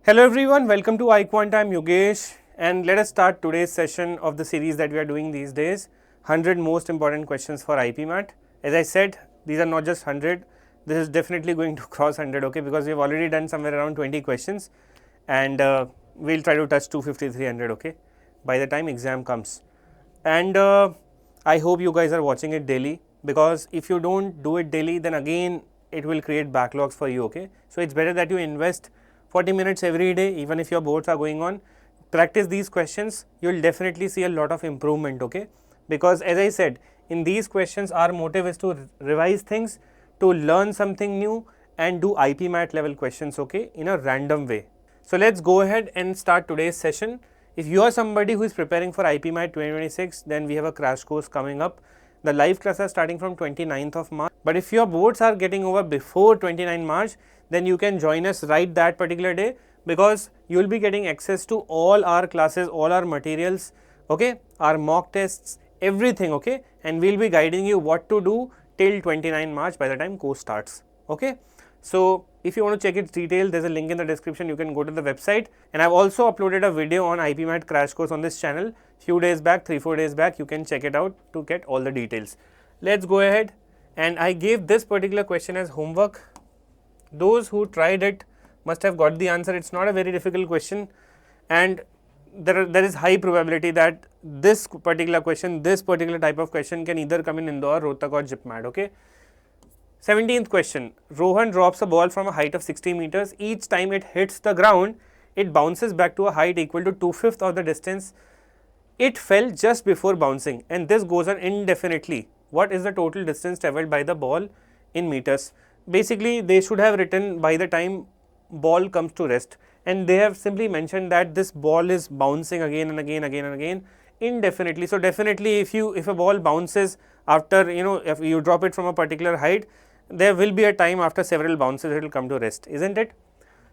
Hello everyone, welcome to iQuanta. I am Yogesh and let us start today's session of the series that we are doing these days, 100 most important questions for IPMAT. As I said, these are not just 100, this is definitely going to cross 100, okay, because we have already done somewhere around 20 questions and we will try to touch 250, 300, okay, by the time exam comes. And I hope you guys are watching it daily, because if you don't do it daily, then again it will create backlogs for you, okay. So, it is better that you invest 40 minutes every day, even if your boards are going on, practice these questions, you will definitely see a lot of improvement, okay. Because as I said, in these questions our motive is to revise things, to learn something new and do IPMAT level questions, okay, in a random way. So, let us go ahead and start today's session. If you are somebody who is preparing for IPMAT 2026, then we have a crash course coming up. The live classes are starting from 29th of March, but if your boards are getting over before 29 March, then you can join us right that particular day, because you will be getting access to all our classes, all our materials, okay, our mock tests, everything, okay, and we will be guiding you what to do till 29 March by the time course starts, okay. So, if you want to check its details, there is a link in the description, you can go to the website, and I have also uploaded a video on IPMAT crash course on this channel few days back, 3-4 days back, you can check it out to get all the details. Let us go ahead, and I gave this particular question as homework. Those who tried it must have got the answer. It is not a very difficult question, and there is high probability that this particular question, this particular type of question can either come in Indore, Rohtak or jipmat, okay. 17th question, Rohan drops a ball from a height of 60 meters. Each time it hits the ground, it bounces back to a height equal to 2/5 of the distance it fell just before bouncing, and this goes on indefinitely. What is the total distance travelled by the ball in meters? Basically, they should have written by the time ball comes to rest, and they have simply mentioned that this ball is bouncing again and again indefinitely. So, definitely if a ball bounces after, if you drop it from a particular height, there will be a time after several bounces it will come to rest, isn't it?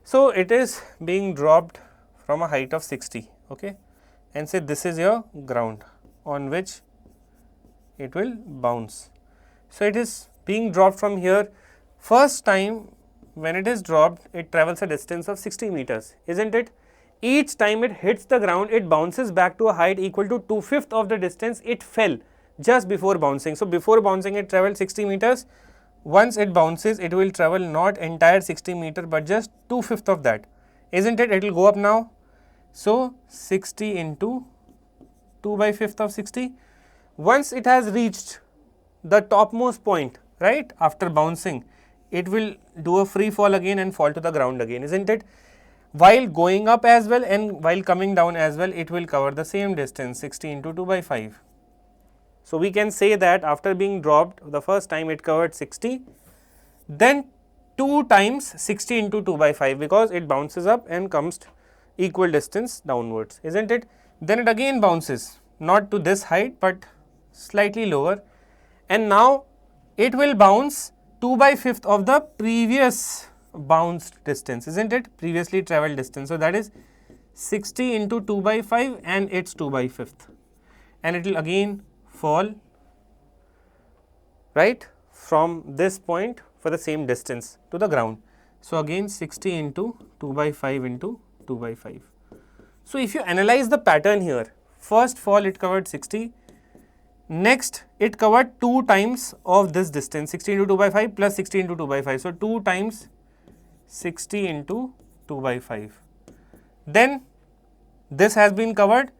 So, it is being dropped from a height of 60, okay, and say this is your ground on which it will bounce. So, it is being dropped from here. First time when it is dropped, it travels a distance of 60 meters, isn't it? Each time it hits the ground, it bounces back to a height equal to 2/5 of the distance it fell just before bouncing. So, before bouncing it travelled 60 meters. Once it bounces, it will travel not entire 60 meter, but just 2/5 of that, isn't it? It will go up now. So, 60 into 2/5 of 60. Once it has reached the topmost point, right, after bouncing, it will do a free fall again and fall to the ground again, isn't it? While going up as well and while coming down as well, it will cover the same distance, 60 into 2/5. So, we can say that after being dropped the first time it covered 60, then 2 times 60 into 2/5, because it bounces up and comes equal distance downwards, isn't it? Then it again bounces, not to this height, but slightly lower, and now it will bounce 2/5 of the previous bounced distance, isn't it? Previously travelled distance. So, that is 60 into 2/5 and its 2/5, and it will again fall, right, from this point for the same distance to the ground. So, again 60 into 2/5 into 2/5. So, if you analyze the pattern here, first fall it covered 60, next it covered 2 times of this distance, 60 into 2/5 plus 60 into 2/5. So, 2 times 60 into 2/5. Then this has been covered.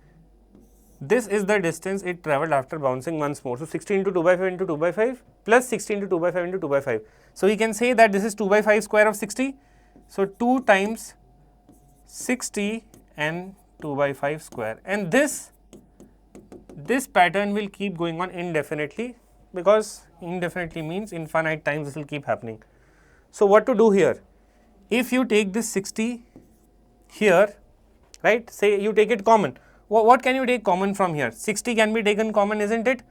This is the distance it travelled after bouncing once more. So, 60 into 2/5 into 2/5 plus 60 into 2/5 into 2/5. So, we can say that this is 2/5 square of 60. So, 2 times 60 and 2/5 square, and this pattern will keep going on indefinitely, because indefinitely means infinite times this will keep happening. So, what to do here? If you take this 60 here, right, say you take it common, what can you take common from here? 60 can be taken common, isn't it?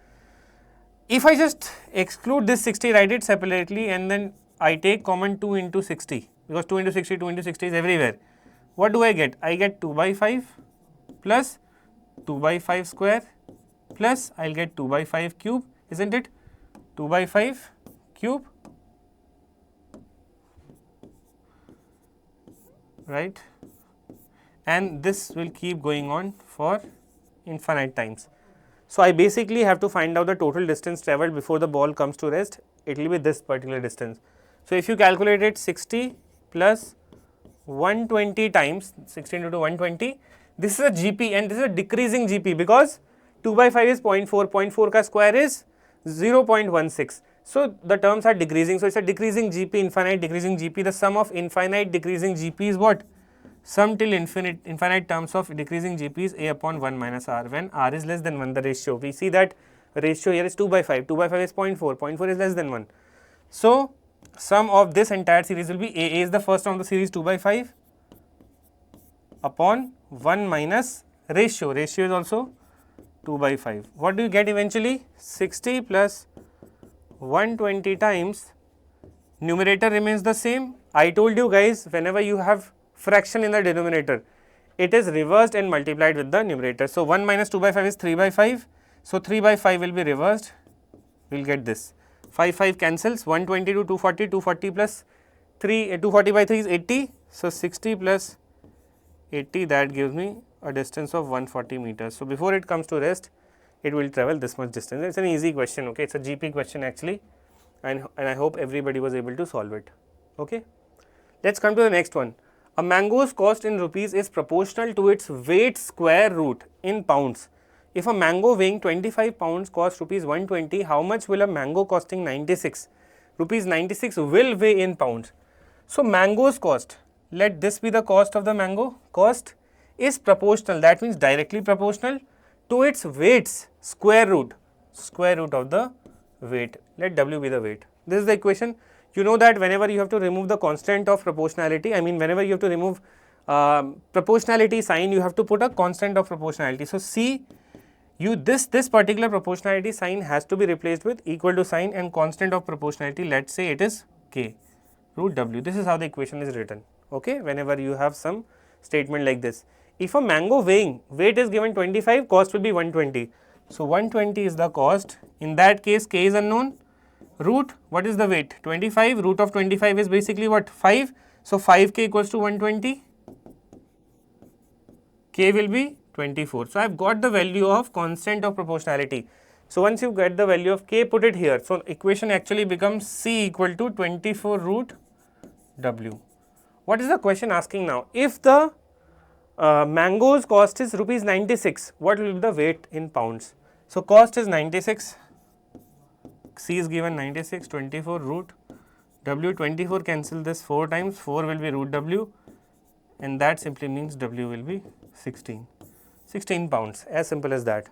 If I just exclude this 60, write it separately, and then I take common 2 into 60, because 2 into 60, 2 into 60 is everywhere. What do I get? I get 2/5 plus 2/5 square plus I will get 2/5 cube, isn't it? 2/5 cube, right, and this will keep going on for infinite times. So, I basically have to find out the total distance travelled before the ball comes to rest. It will be this particular distance. So, if you calculate it 60 plus 120 times 60 into 120, this is a GP and this is a decreasing GP because 2 by 5 is 0.4, 0.4 ka square is 0.16. So, the terms are decreasing. So, it is a decreasing GP, infinite decreasing GP. The sum of infinite decreasing GP is what? Sum till infinite terms of decreasing GP is A upon 1 minus R. When R is less than 1, the ratio, we see that ratio here is 2 by 5, 2 by 5 is 0.4, 0.4 is less than 1. So, sum of this entire series will be A is the first term of the series 2 by 5 upon 1 minus ratio is also 2 by 5. What do you get eventually? 60 plus 120 times, numerator remains the same. I told you guys, whenever you have fraction in the denominator, it is reversed and multiplied with the numerator. So, 1 minus 2 by 5 is 3 by 5. So, 3 by 5 will be reversed, we will get this. 5 cancels, 120 to 240, 240 plus 3, 240 by 3 is 80. So, 60 plus 80, that gives me a distance of 140 meters. So, before it comes to rest, it will travel this much distance. It is an easy question, okay. It is a GP question actually, and I hope everybody was able to solve it, okay. Let us come to the next one. A mango's cost in rupees is proportional to its weight square root in pounds. If a mango weighing 25 pounds costs rupees 120, how much will a mango costing 96? Rupees 96 will weigh in pounds. So, mango's cost, let this be the cost of the mango, cost is proportional, that means directly proportional to its weights square root of the weight. Let W be the weight. This is the equation. You know that whenever you have to remove the constant of proportionality, I mean whenever you have to remove proportionality sign, you have to put a constant of proportionality. So, see, this particular proportionality sign has to be replaced with equal to sign and constant of proportionality, let us say it is K root W. This is how the equation is written, okay, whenever you have some statement like this. If a mango weighing, weight is given 25, cost will be 120. So, 120 is the cost. In that case, K is unknown. Root, what is the weight? 25, root of 25 is basically what? 5. So, 5K equals to 120. K will be 24. So, I have got the value of constant of proportionality. So, once you get the value of K, put it here. So, equation actually becomes C equal to 24 root W. What is the question asking now? If the mango's cost is rupees 96, what will be the weight in pounds? So, cost is 96, C is given 96, 24 root W, 24 cancel this 4 times, 4 will be root W, and that simply means W will be 16 pounds, as simple as that.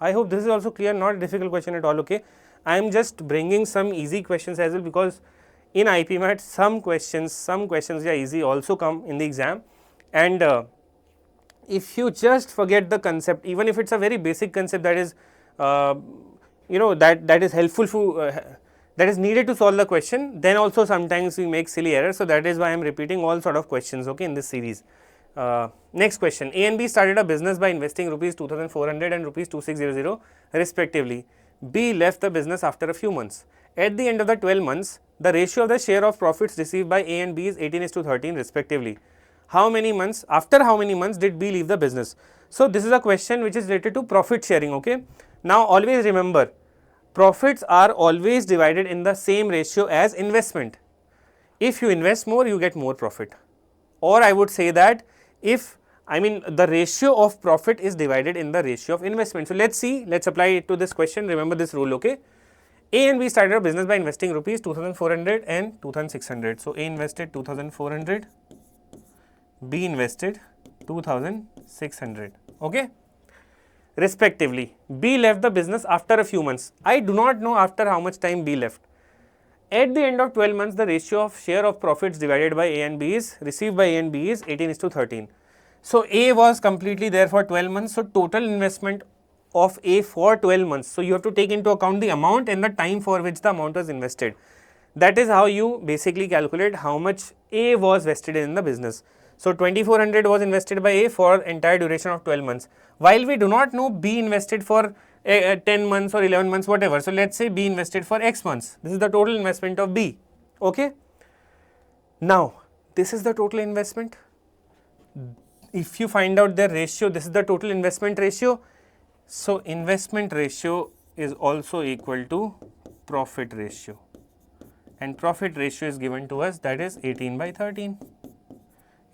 I hope this is also clear, not a difficult question at all, okay. I am just bringing some easy questions as well, because in IPMAT some questions are easy also come in the exam, and if you just forget the concept, even if it is a very basic concept that is that is helpful for that is needed to solve the question, then also sometimes we make silly errors. So, that is why I am repeating all sort of questions, okay, in this series. Next question, A and B started a business by investing rupees 2400 and rupees 2600 respectively. B left the business after a few months. At the end of the 12 months, the ratio of the share of profits received by A and B is 18:13 respectively. How many months, after how many months did B leave the business? So, this is a question which is related to profit sharing, okay. Now, always remember, profits are always divided in the same ratio as investment. If you invest more, you get more profit, or I would say that the ratio of profit is divided in the ratio of investment. So, let us see, let us apply it to this question, remember this rule, okay. A and B started a business by investing rupees 2400 and 2600. So, A invested 2400, B invested 2600, okay, respectively. B left the business after a few months. I do not know after how much time B left. At the end of 12 months, the ratio of share of profits divided by A and B is received by A and B is 18:13. So, A was completely there for 12 months. So, total investment of A for 12 months. So, you have to take into account the amount and the time for which the amount was invested. That is how you basically calculate how much A was vested in the business. So, 2400 was invested by A for entire duration of 12 months. While we do not know B invested for 10 months or 11 months, whatever. So, let us say B invested for X months. This is the total investment of B, okay. Now, this is the total investment. if you find out their ratio, this is the total investment ratio. So, investment ratio is also equal to profit ratio, and profit ratio is given to us, that is 18/13,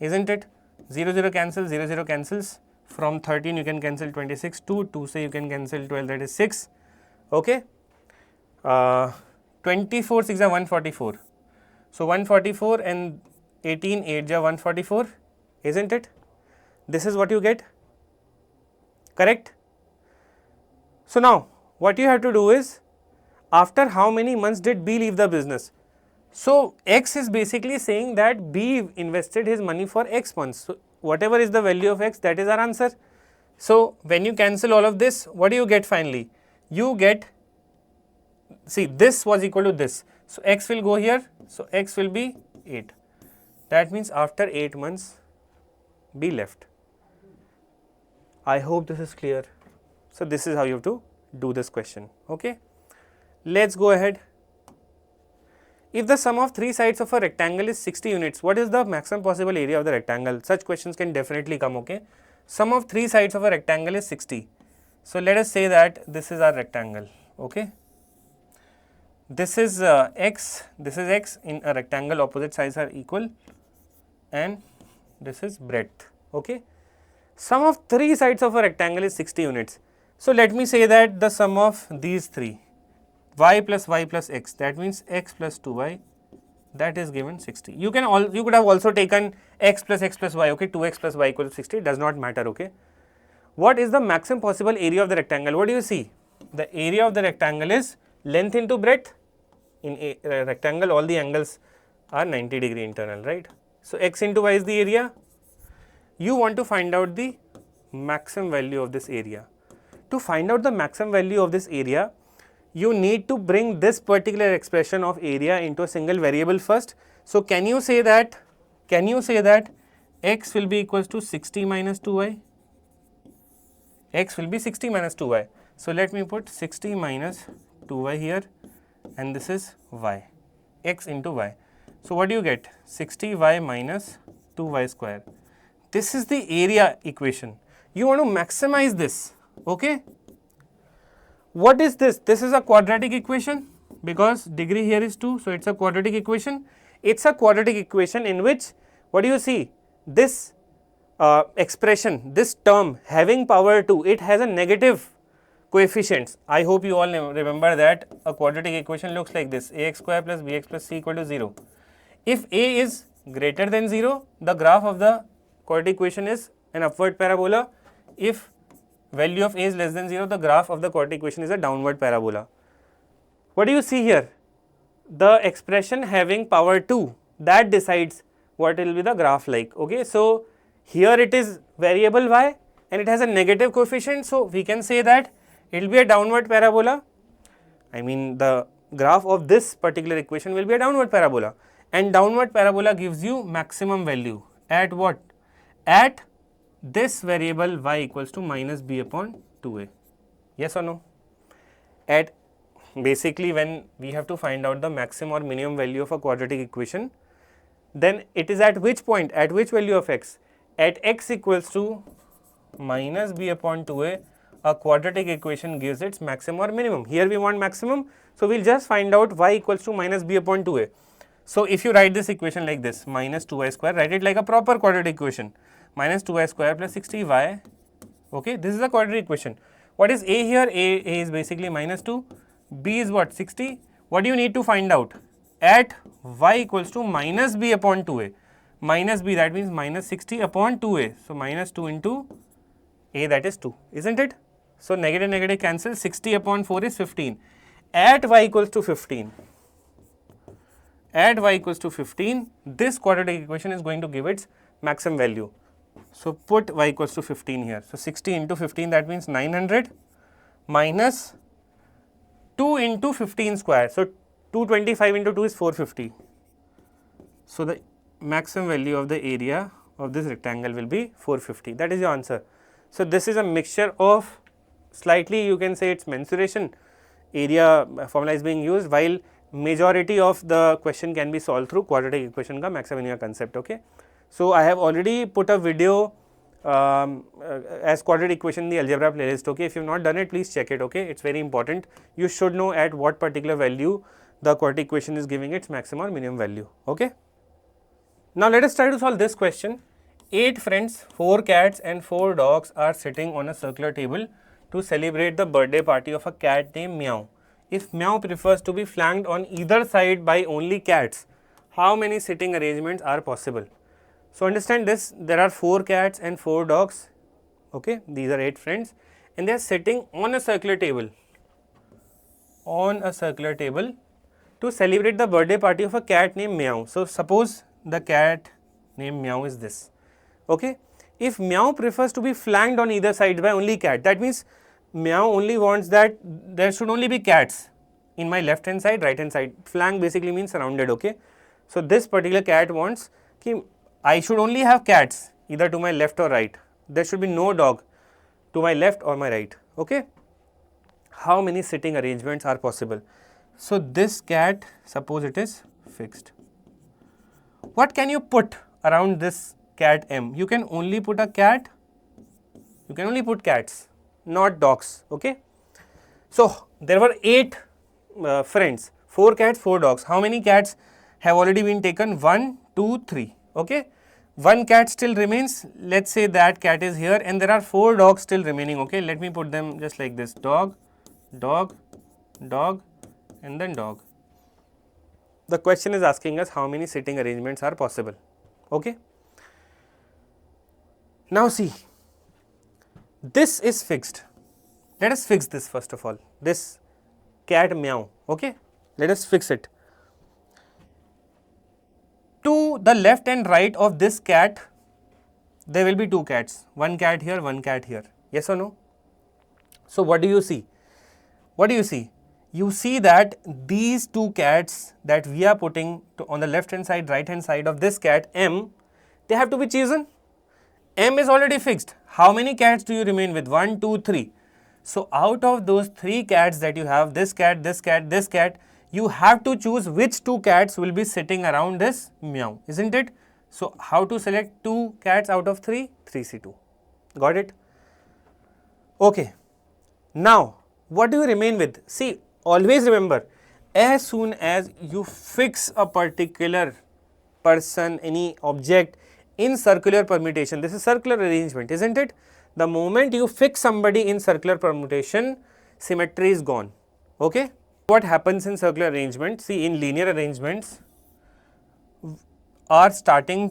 isn't it? 0 0 cancels, 0 0 cancels, from 13 you can cancel 26, 2 say you can cancel 12, that is 6, okay. 24 6 are 144, so 144 and 18 8 are 144, isn't it? This is what you get, correct? So, now what you have to do is, after how many months did B leave the business? So, X is basically saying that B invested his money for X months. So, whatever is the value of X, that is our answer. So, when you cancel all of this, what do you get finally? You get, see, this was equal to this. So, X will go here. So, X will be 8. That means after 8 months, B left. I hope this is clear. So, this is how you have to do this question, okay. Let us go ahead. If the sum of 3 sides of a rectangle is 60 units, what is the maximum possible area of the rectangle? Such questions can definitely come, okay. Sum of 3 sides of a rectangle is 60. So, let us say that this is our rectangle, okay. This is x, this is x in a rectangle, opposite sides are equal, and this is breadth, okay. Sum of 3 sides of a rectangle is 60 units. So, let me say that the sum of these 3, y plus x, that means x plus 2y, that is given 60. You could have also taken x plus y, okay, 2x plus y equals 60, it does not matter, okay. What is the maximum possible area of the rectangle? What do you see? The area of the rectangle is length into breadth. In a rectangle, all the angles are 90-degree internal, right. So, x into y is the area. You want to find out the maximum value of this area. To find out the maximum value of this area, you need to bring this particular expression of area into a single variable first. So, can you say that x will be equals to 60 minus 2y? X will be 60 minus 2y. So, let me put 60 minus 2y here, and this is y, x into y. So, what do you get? 60y minus 2y square. This is the area equation. You want to maximize this, okay. What is this? This is a quadratic equation, because degree here is 2. So, it is a quadratic equation. It is a quadratic equation in which, what do you see? This expression, this term having power 2, it has a negative coefficients. I hope you all remember that a quadratic equation looks like this: ax square plus bx plus c equal to 0. If a is greater than 0, the graph of the quadratic equation is an upward parabola. If value of a is less than 0, the graph of the quadratic equation is a downward parabola. What do you see here? The expression having power 2, that decides what will be the graph like, okay. So, here it is variable y and it has a negative coefficient. So, we can say that it will be a downward parabola. I mean, the graph of this particular equation will be a downward parabola, and downward parabola gives you maximum value at what? At this variable y equals to minus b upon 2a, yes or no? At basically, when we have to find out the maximum or minimum value of a quadratic equation, then it is at which point, at which value of x? At x equals to minus b upon 2a, a quadratic equation gives its maximum or minimum. Here we want maximum, so we will just find out y equals to minus b upon 2a. So, if you write this equation like this, minus 2y square, write it like a proper quadratic equation, minus 2y square plus 60y, okay, this is a quadratic equation. What is a here? A is basically minus 2, b is what? 60. What do you need to find out? At y equals to minus b upon 2a, minus b, that means minus 60 upon 2a. So, minus 2 into a, that is 2, isn't it? So, negative negative cancel, 60 upon 4 is 15. At y equals to 15, at y equals to 15, this quadratic equation is going to give its maximum value. So, put y equals to 15 here. So, 60 into 15, that means 900 minus 2 into 15 square. So, 225 into 2 is 450. So, the maximum value of the area of this rectangle will be 450. That is your answer. So, this is a mixture of, slightly you can say it is mensuration, area formula is being used, while majority of the question can be solved through quadratic equation ka maximum area concept, okay. So, I have already put a video as quadratic equation in the algebra playlist. Okay, if you have not done it, please check it. Okay, it's very important. You should know at what particular value the quadratic equation is giving its maximum or minimum value. Okay. Now let us try to solve this question. 8 friends, 4 cats and 4 dogs are sitting on a circular table to celebrate the birthday party of a cat named Meow. If Meow prefers to be flanked on either side by only cats, how many sitting arrangements are possible? So understand this, there are 4 cats and 4 dogs, okay, these are 8 friends, and they are sitting on a circular table, to celebrate the birthday party of a cat named Meow. So suppose the cat named Meow is this, okay. If Meow prefers to be flanked on either side by only cat, that means Meow only wants that there should only be cats in my left hand side, right hand side. Flank basically means surrounded, okay. So this particular cat wants ki I should only have cats either to my left or right. There should be no dog to my left or my right, okay. How many sitting arrangements are possible? So this cat, suppose it is fixed. What can you put around this cat M? You can only put a cat, you can only put cats, not dogs, okay. So there were 8 friends, 4 cats, 4 dogs. How many cats have already been taken? 1, 2, 3, okay. 1 cat still remains, let us say that cat is here, and there are 4 dogs still remaining, okay. Let me put them just like this, dog, dog, dog and then dog. The question is asking us how many sitting arrangements are possible, okay. Now see, this is fixed. Let us fix this first of all, this cat Meow, okay. Let us fix it. To the left and right of this cat, there will be 2 cats, 1 cat here, 1 cat here, yes or no? So what do you see? What do you see? You see that these 2 cats that we are putting on the left hand side, right hand side of this cat M, they have to be chosen. M is already fixed. How many cats do you remain with? 1, 2, 3. So out of those 3 cats that you have, this cat, this cat, this cat, you have to choose which 2 cats will be sitting around this Meow, isn't it? So how to select 2 cats out of 3? 3C2. Got it? Okay. Now what do you remain with? See, always remember, as soon as you fix a particular person, any object in circular permutation, this is circular arrangement, isn't it? The moment you fix somebody in circular permutation, symmetry is gone, okay. What happens in circular arrangement? See, in linear arrangements, our starting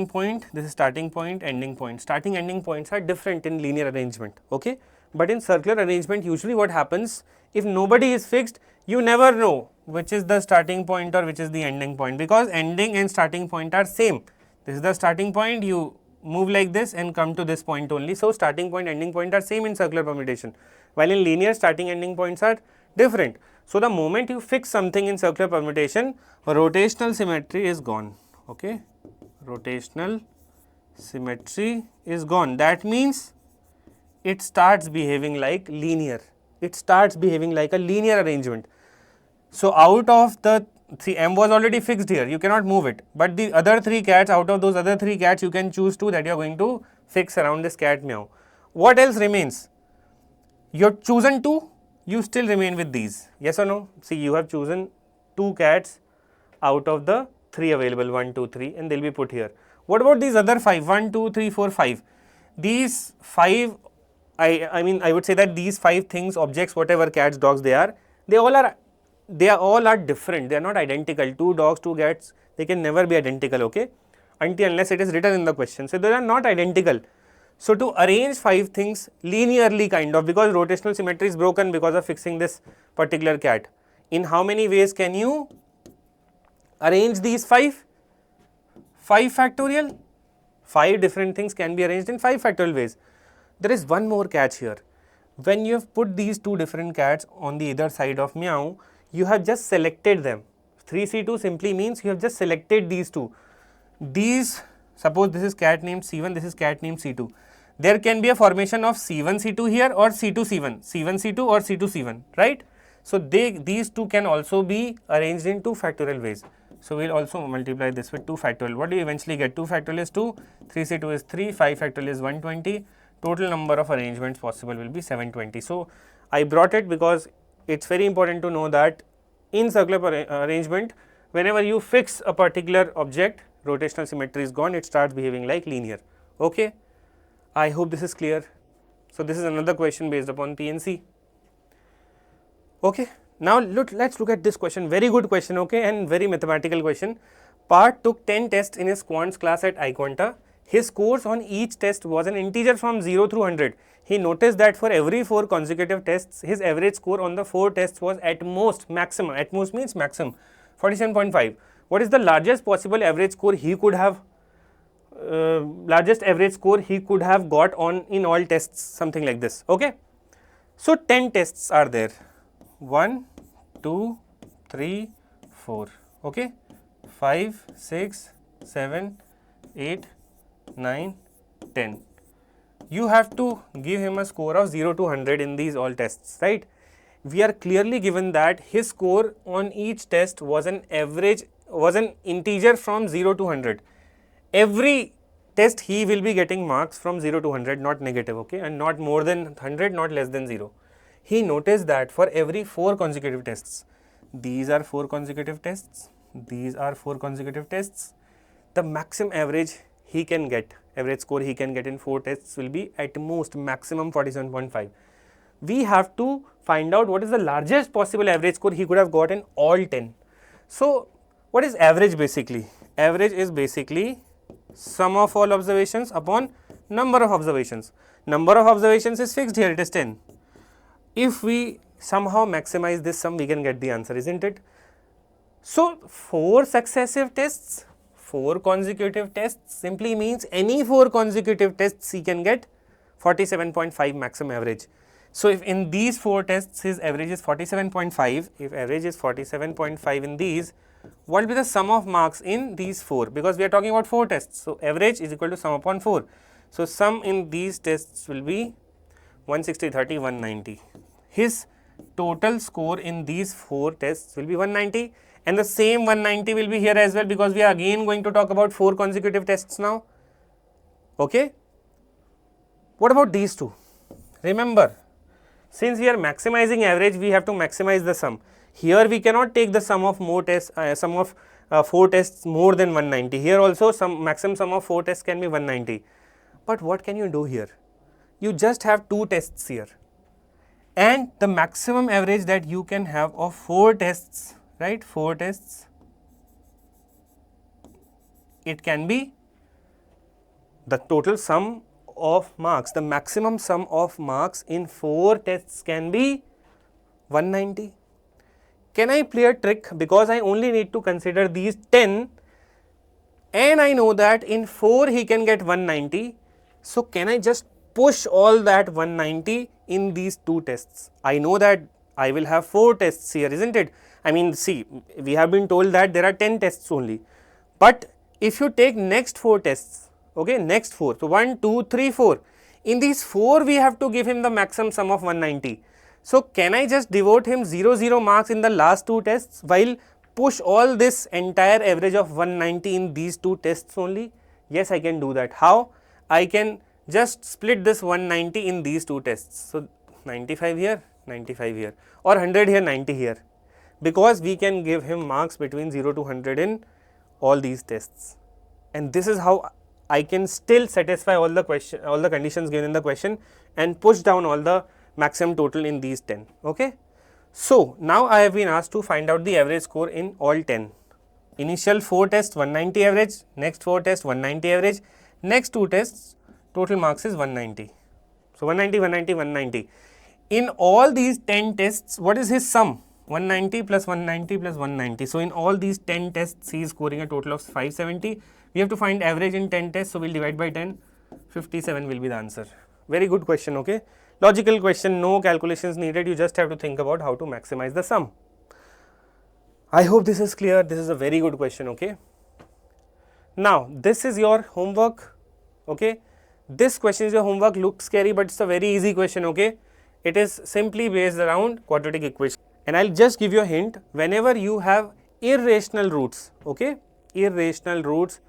point, this is starting point, ending point. Starting ending points are different in linear arrangement, okay. But in circular arrangement, usually what happens, if nobody is fixed, you never know which is the starting point or which is the ending point, because ending and starting point are same. This is the starting point, you move like this and come to this point only. So starting point, ending point are same in circular permutation, while in linear starting ending points are different. So the moment you fix something in circular permutation, rotational symmetry is gone, okay. Rotational symmetry is gone. That means it starts behaving like linear. It starts behaving like a linear arrangement. So out of the, see, M was already fixed here, you cannot move it, but the other 3 cats, out of those other 3 cats, you can choose 2 that you are going to fix around this cat Meow. What else remains? You have chosen 2, you still remain with these, yes or no? See, you have chosen 2 cats out of the 3 available, 1, 2, 3, and they will be put here. What about these other 5? 1, 2, 3, 4, 5. These 5, I would say that these 5 things, objects, whatever, cats, dogs, they all are different. They are not identical. 2 dogs, 2 cats, they can never be identical, okay, unless it is written in the question. So they are not identical. So to arrange 5 things linearly, kind of, because rotational symmetry is broken because of fixing this particular cat, in how many ways can you arrange these 5? 5 factorial. 5 different things can be arranged in 5 factorial ways. There is one more catch here. When you have put these 2 different cats on the either side of Meow, you have just selected them. 3C2 simply means you have just selected these 2. These, suppose this is cat named C1, this is cat named C2. There can be a formation of C1 C2 here or C2 C1, C1 C2 or C2 C1, right? So these 2 can also be arranged in 2 factorial ways. So, we will also multiply this with 2 factorial. What do you eventually get? 2 factorial is 2, 3c2 is 3, 5 factorial is 120. Total number of arrangements possible will be 720. So, I brought it because it is very important to know that in circular arrangement, whenever you fix a particular object, rotational symmetry is gone, it starts behaving like linear. Okay? I hope this is clear. So, this is another question based upon PNC. Okay. Now, let's look at this question, very good question, okay, and very mathematical question. Part took 10 tests in his quants class at iQuanta. His scores on each test was an integer from 0 through 100. He noticed that for every 4 consecutive tests, his average score on the 4 tests was at most maximum, at most means maximum, 47.5. What is the largest possible average score he could have, got on in all tests, something like this, okay. So, 10 tests are there. 1, 2, 3, 4, okay, 5, 6, 7, 8, 9, 10. You have to give him a score of 0 to 100 in these all tests, right. We are clearly given that his score on each test was an average, was an integer from 0 to 100. Every test he will be getting marks from 0 to 100, not negative, okay, and not more than 100, not less than 0. He noticed that for every 4 consecutive tests, these are 4 consecutive tests, these are 4 consecutive tests, the maximum average he can get, average score he can get in 4 tests will be at most maximum 47.5. We have to find out what is the largest possible average score he could have got in all 10. So, what is average basically? Average is basically sum of all observations upon number of observations. Number of observations is fixed here, it is 10. If we somehow maximize this sum, we can get the answer, isn't it? So, 4 successive tests, 4 consecutive tests simply means any 4 consecutive tests he can get 47.5 maximum average. So, if in these 4 tests his average is 47.5, if average is 47.5 in these, what will be the sum of marks in these 4, because we are talking about 4 tests. So, average is equal to sum upon 4. So, sum in these tests will be 160, 30, 190. His total score in these 4 tests will be 190, and the same 190 will be here as well, because we are again going to talk about 4 consecutive tests now. Okay. What about these 2? Remember, since we are maximizing average, we have to maximize the sum. Here we cannot take the sum of more tests, sum of 4 tests more than 190. Here also maximum sum of 4 tests can be 190. But what can you do here? You just have 2 tests here, and the maximum average that you can have of 4 tests, right, 4 tests, it can be the total sum of marks, the maximum sum of marks in 4 tests can be 190. Can I play a trick, because I only need to consider these 10 and I know that in 4 he can get 190. So, can I just push all that 190 in these 2 tests? I know that I will have 4 tests here, isn't it? I mean, see, we have been told that there are 10 tests only, but if you take next 4 tests, okay, next 4, so 1, 2, 3, 4, in these 4 we have to give him the maximum sum of 190. So, can I just devote him 0 marks in the last 2 tests while push all this entire average of 190 in these 2 tests only? Yes, I can do that. How? I can just split this 190 in these 2 tests. So, 95 here, 95 here, or 100 here, 90 here, because we can give him marks between 0 to 100 in all these tests, and this is how I can still satisfy all the conditions given in the question and push down all the maximum total in these 10. Okay. So, now I have been asked to find out the average score in all 10. Initial 4 tests 190 average, next 4 tests 190 average, next 2 tests total marks is 190. So, 190, 190, 190. In all these 10 tests, what is his sum? 190 plus 190 plus 190. So, in all these 10 tests, he is scoring a total of 570. We have to find average in 10 tests. So, we will divide by 10, 57 will be the answer. Very good question, okay. Logical question, no calculations needed, you just have to think about how to maximize the sum. I hope this is clear, this is a very good question, okay. Now, this is your homework, okay. This question is your homework, looks scary, but it is a very easy question, okay. It is simply based around quadratic equation, and I will just give you a hint. Whenever you have irrational roots, okay, irrational roots,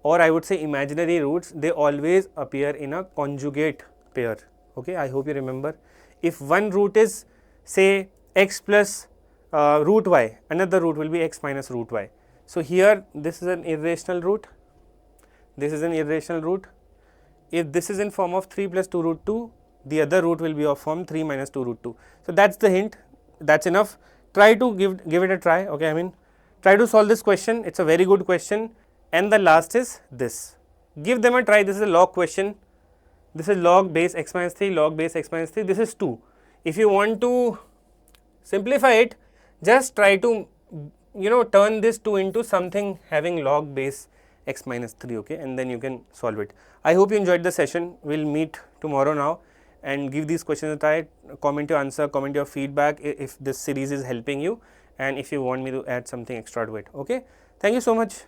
or I would say imaginary roots, they always appear in a conjugate pair, okay. I hope you remember, if one root is say x plus root y, another root will be x minus root y. So, here this is an irrational root, this is an irrational root. If this is in form of 3 plus 2 root 2, the other root will be of form 3 minus 2 root 2. So, that is the hint, that is enough. Try to give it a try, okay. I mean, try to solve this question, it is a very good question. And the last is this, give them a try. This is a log question, this is log base x minus 3, log base x minus 3, this is 2. If you want to simplify it, just try to turn this 2 into something having log base x minus 3, okay, and then you can solve it. I hope you enjoyed the session. We will meet tomorrow now and give these questions a try, comment your answer, comment your feedback if this series is helping you, and if you want me to add something extra to it, okay. Thank you so much.